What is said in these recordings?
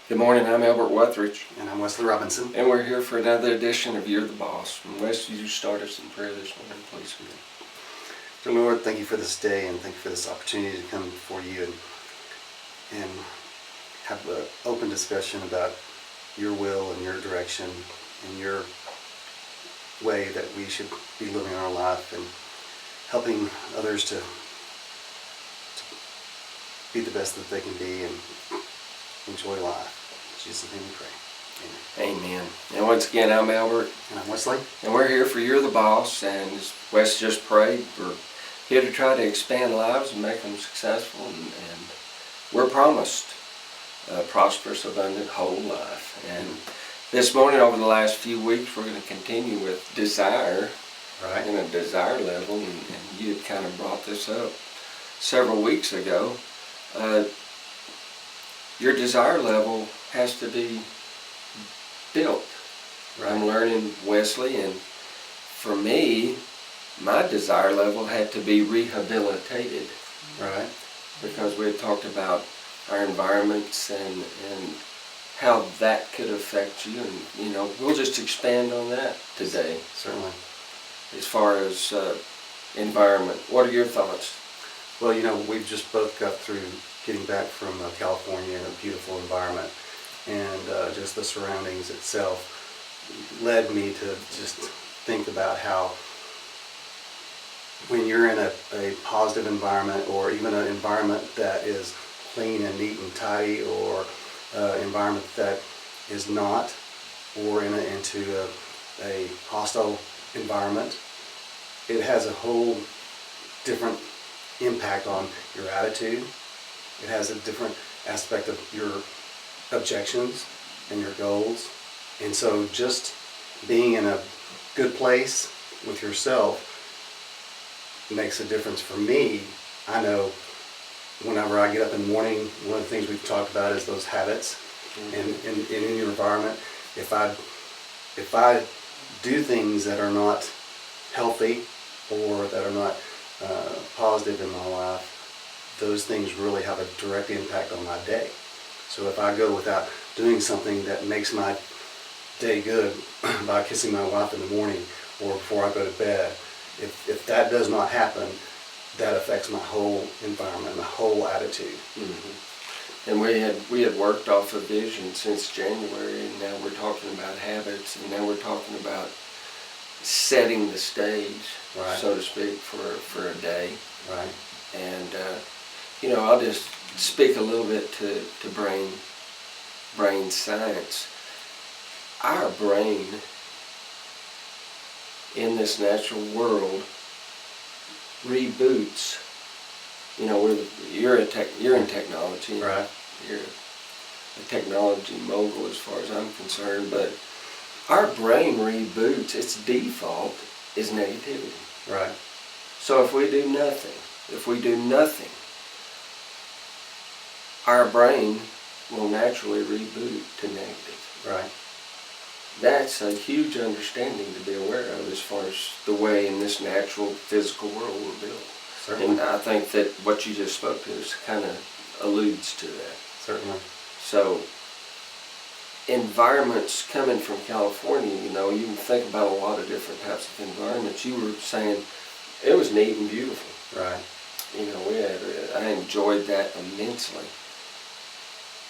Good morning, I'm Albert Wethridge, And I'm Wesley Robinson. and we're here for another edition of You're the Boss. And Wes, you start us in prayer this morning, please. Dear Lord, thank you for this day and thank you for this opportunity to come before you and have an open discussion about your will and your direction and your way that we should be living our life and helping others to be the best that they can be and enjoy life. In Jesus' name we pray. Amen. Amen. And once again, I'm Albert, And I'm Wesley. and we're here for You're the Boss. And as Wes just prayed, we're here to try to expand lives and make them successful. And we're promised a prosperous, abundant, whole life. And this morning, over the last few weeks, we're going to continue with desire. Right. In a desire level, and you had kind of brought this up several weeks ago. Your desire level has to be built. Right. I'm learning, Wesley, and for me, my desire level had to be rehabilitated. Right. Because we had talked about our environments and how that could affect you, and we'll just expand on that today. Certainly. As far as environment, what are your thoughts? Well, we've just both got through getting back from California in a beautiful environment, and just the surroundings itself led me to just think about how when you're in a positive environment, or even an environment that is clean and neat and tidy, or an environment that is not, or into a hostile environment, it has a whole different impact on your attitude. It has a different aspect of your objections and your goals. And so just being in a good place with yourself makes a difference for me. I know whenever I get up in the morning, one of the things we've talked about is those habits. Mm-hmm. And in your environment, if I do things that are not healthy or that are not positive in my life, those things really have a direct impact on my day. So if I go without doing something that makes my day good by kissing my wife in the morning or before I go to bed, if that does not happen, that affects my whole environment, my whole attitude. Mm-hmm. And we had worked off a vision since January, and now we're talking about habits, and now we're talking about setting the stage, right, so to speak, for a day. Right. And I'll just speak a little bit to brain science. Our brain in this natural world reboots. You're in technology. Right. You're a technology mogul as far as I'm concerned, but our brain reboots. Its default is negativity. Right. So if we do nothing, our brain will naturally reboot to negative. Right. That's a huge understanding to be aware of as far as the way in this natural physical world we're built. Certainly. And I think that what you just spoke to is kind of alludes to that. Certainly. So environments coming from California, you can think about a lot of different types of environments. You were saying it was neat and beautiful. Right. I enjoyed that immensely.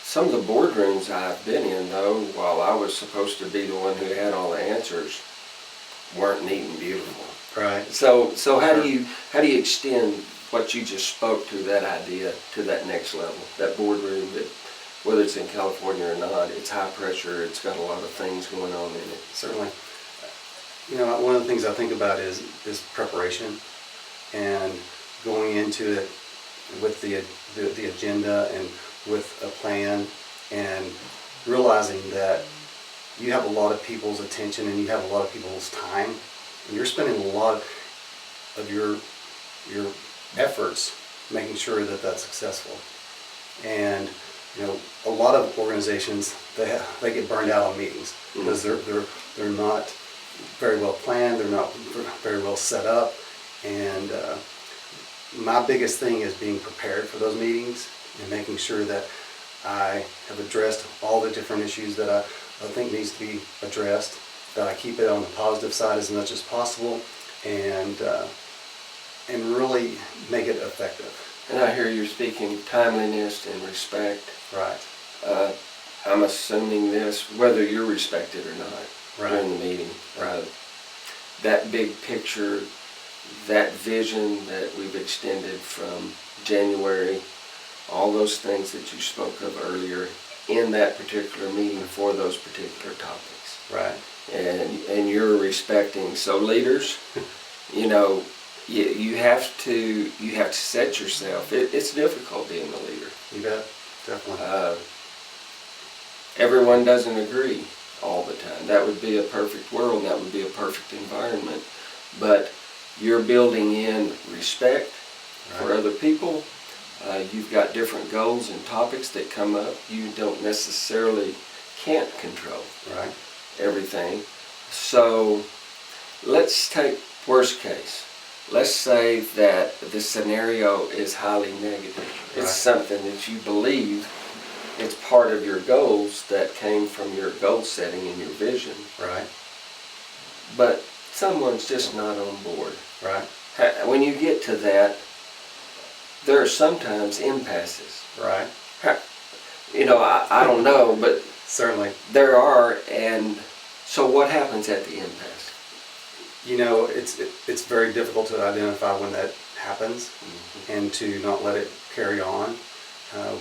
Some of the boardrooms I've been in, though, while I was supposed to be the one who had all the answers, weren't neat and beautiful. Right. So how do you extend what you just spoke to, that idea, to that next level? That boardroom, that whether it's in California or not, it's high pressure. It's got a lot of things going on in it. Certainly. One of the things I think about is preparation, and going into it with the agenda and with a plan, and realizing that you have a lot of people's attention and you have a lot of people's time, and you're spending a lot of your efforts making sure that that's successful. And a lot of organizations, they get burned out on meetings because they're not very well planned, they're not very well set up, and my biggest thing is being prepared for those meetings and making sure that I have addressed all the different issues that I think needs to be addressed, that I keep it on the positive side as much as possible, and really make it effective. And I hear you're speaking timeliness and respect. Right. I'm assuming this, whether you're respected or not, Right. during the meeting. Right. That big picture, that vision that we've extended from January, all those things that you spoke of earlier in that particular meeting for those particular topics. Right. And you're respecting. So leaders, you know, you have to set yourself. It's difficult being a leader. You bet. Definitely. Everyone doesn't agree all the time. That would be a perfect world. That would be a perfect environment. But you're building in respect for Right. other people. You've got different goals and topics that come up. You don't necessarily can't control Right. everything. So let's take worst case. Let's say that the scenario is highly negative. It's Right. something that you believe, it's part of your goals that came from your goal setting and your vision, Right. but someone's just not on board. Right. When you get to that, there are sometimes impasses. Right. You know, I don't know, but Certainly. there are, and so what happens at the impasse? You know, it's very difficult to identify when that happens and to not let it carry on.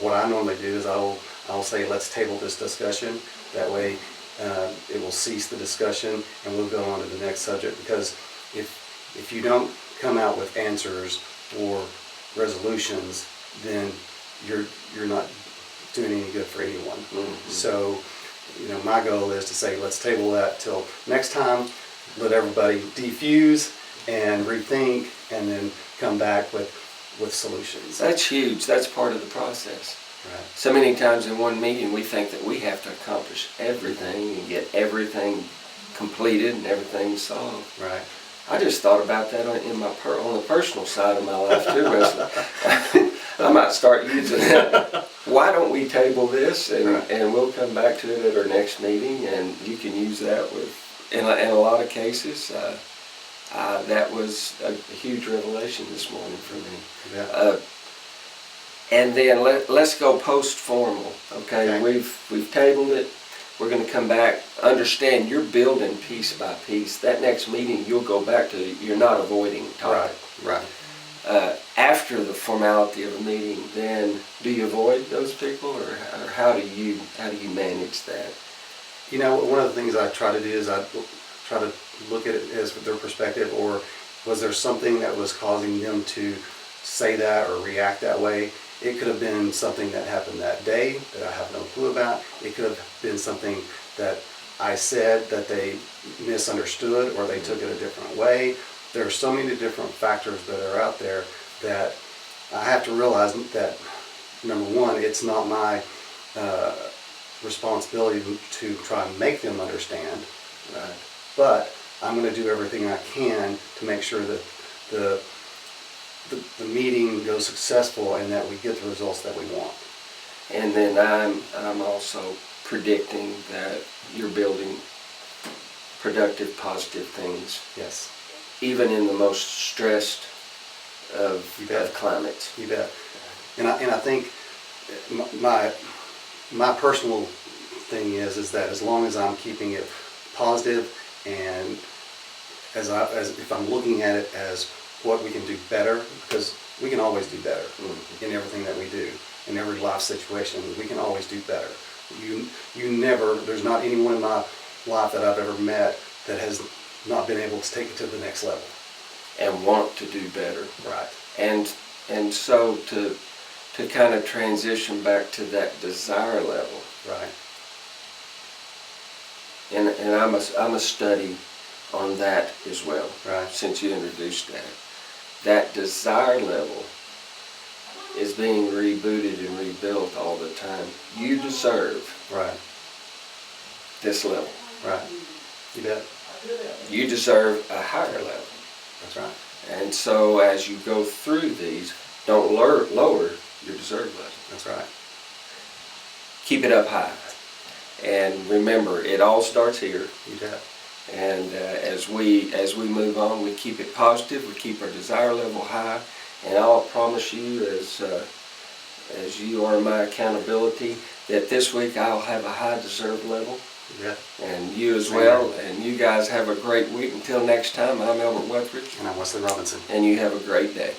What I normally do is I'll say, let's table this discussion. That way it will cease the discussion and we'll go on to the next subject. Because if you don't come out with answers or resolutions, then you're not doing any good for anyone. Mm-hmm. So, you know, my goal is to say, let's table that till next time. Let everybody defuse and rethink, and then come back with solutions. That's huge. That's part of the process. Right. So many times in one meeting we think that we have to accomplish everything and get everything completed and everything solved. Right. I just thought about that on the personal side of my life too, Wesley. I might start using that. Why don't we table this and we'll come back to it at our next meeting, and you can use that in a lot of cases. That was a huge revelation this morning for me. Yeah. And then let's go post-formal, okay? We've tabled it. We're going to come back. Understand, you're building piece by piece. That next meeting, you'll go back to, you're not avoiding topic. Right. After the formality of a meeting, then do you avoid those people, or how do you manage that? You know, one of the things I try to do is I try to look at it as their perspective, or was there something that was causing them to say that or react that way? It could have been something that happened that day that I have no clue about. It could have been something that I said that they misunderstood, or they took it a different way. There are so many different factors that are out there that I have to realize that, number one, it's not my responsibility to try and make them understand. Right. But I'm going to do everything I can to make sure that the meeting goes successful and that we get the results that we want. And then I'm also predicting that you're building productive, positive things, Yes. even in the most stressed of climates. You bet. And I think my personal thing is that as long as I'm keeping it positive, and as if I'm looking at it as what we can do better, because we can always do better in everything that we do, in every life situation. We can always do better. There's not anyone in my life that I've ever met that has not been able to take it to the next level. And want to do better. Right. And so to kind of transition back to that desire level. Right. And I'm a study on that as well. Right. Since you introduced that. That desire level is being rebooted and rebuilt all the time. You deserve Right. this level. Right. You bet. You deserve a higher level. That's right. And so as you go through these, don't lower your deserve level. That's right. keep it up high. And remember, it all starts here. You bet. And as we move on, we keep it positive. We keep our desire level high. And I'll promise you, as you are my accountability, that this week I'll have a high deserve level. Yeah. And you as Same well. here. And you guys have a great week. Until next time, I'm Albert Wethridge. And I'm Wesley Robinson. And you have a great day.